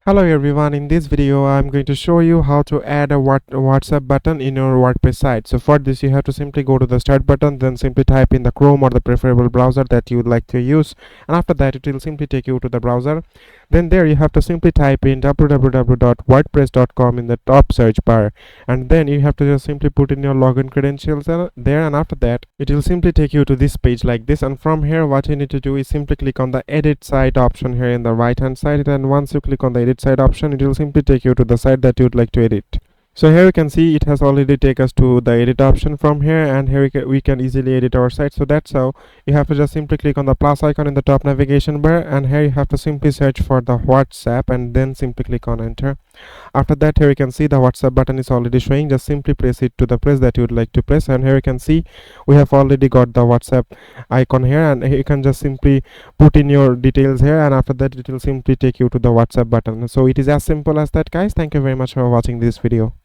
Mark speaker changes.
Speaker 1: Hello everyone, in this video I'm going to show you how to add a WhatsApp button in your WordPress site. So for this you have to simply go to the start button, then simply type in the Chrome or the preferable browser that you would like to use, and after that it will simply take you to the browser. Then there you have to simply type in www.wordpress.com in the top search bar, and then you have to just simply put in your login credentials there, and after that it will simply take you to this page like this. And from here what you need to do is simply click on the edit site option here in the right hand side, and once you click on the edit site option, it will simply take you to the site that you would like to edit. So here you can see it has already taken us to the edit option from here, and here we can easily edit our site. So that's how you have to just simply click on the plus icon in the top navigation bar, and here you have to simply search for the WhatsApp and then simply click on enter. After that, here you can see the WhatsApp button is already showing. Just simply press it to the place that you would like to press, and here you can see we have already got the WhatsApp icon here, and here you can just simply put in your details here, and after that it will simply take you to the WhatsApp button. So it is as simple as that, guys. Thank you very much for watching this video.